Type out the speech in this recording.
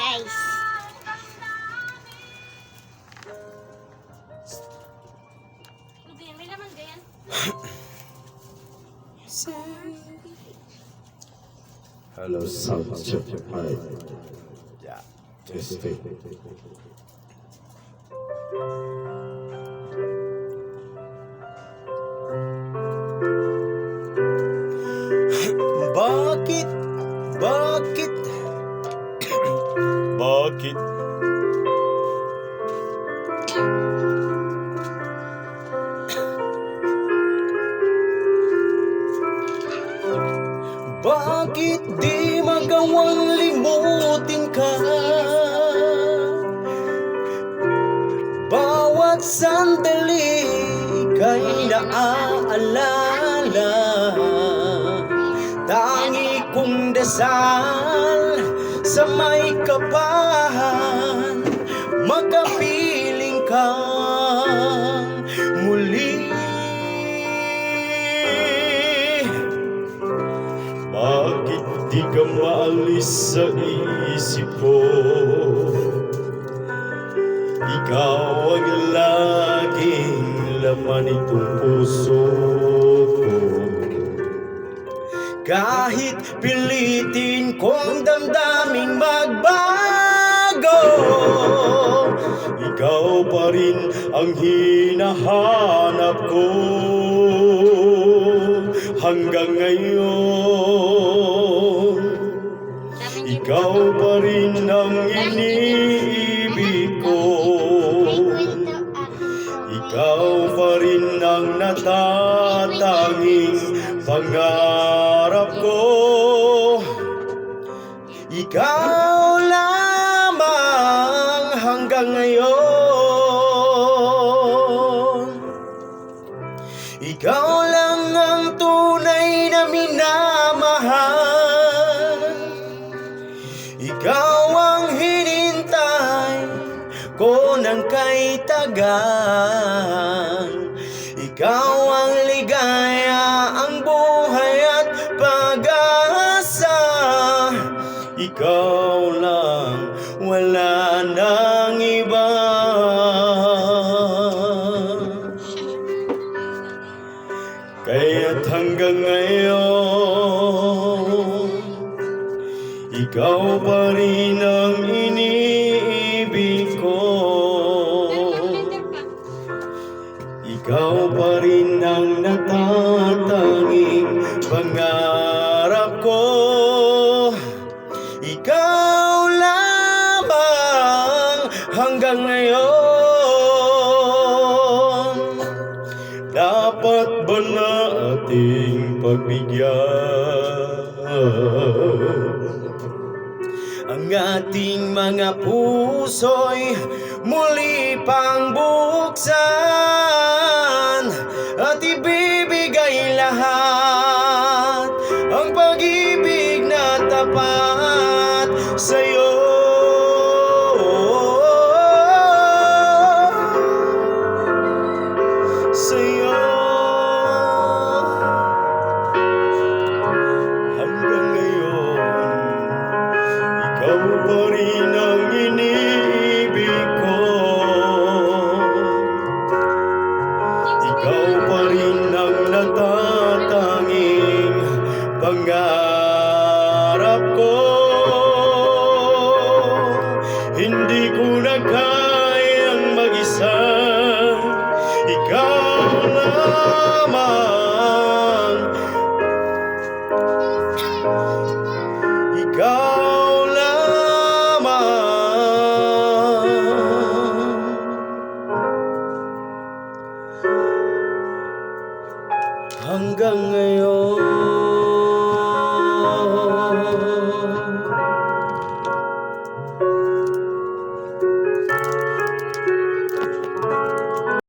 guys. May laman ganyan. Hello, sound check. Hi. Yeah, testing. Bakit? Bakit? Bakit? Bakit di magawang limutin ka? Bawat sandali kay naaalala. Tangi kong dasal sa may kapahan, makapiling ka muli. Bakit di ka maalis sa isip ko? Ikaw ang laging laman itong puso ko. Kahit pilitin kong damdaming magbago, ikaw pa rin ang hinahanap ko. Hanggang ngayon, ikaw pa rin ang iniibig ko. Ikaw pa rin ang natatanging pangarap ko. Ikaw lamang hanggang ngayon. Ikaw lang ang tunay na minamahal. Ikaw ang hinintay ko ng kay tagal. Ikaw ang ligaya, ang buhay at pag-asa. Ikaw lang, wala nang iba. Kaya't hanggang ngayon, ikaw pa rin ang iniibig ko. Ikaw pa rin ang natatanging pangarap ko. Ikaw lamang hanggang ngayon. Dapat ba nating pagbigyan ang ating mga puso'y muli pang buksan at ibibigay lahat ang pag-ibig na tapat sa'yo? Sa'yo. Hanggang ngayon, ikaw pa rin ang iniibig ko. Ikaw pa rin ang natatanging pangarap ko. Hindi ko na kayang mag-isa. Ikaw naman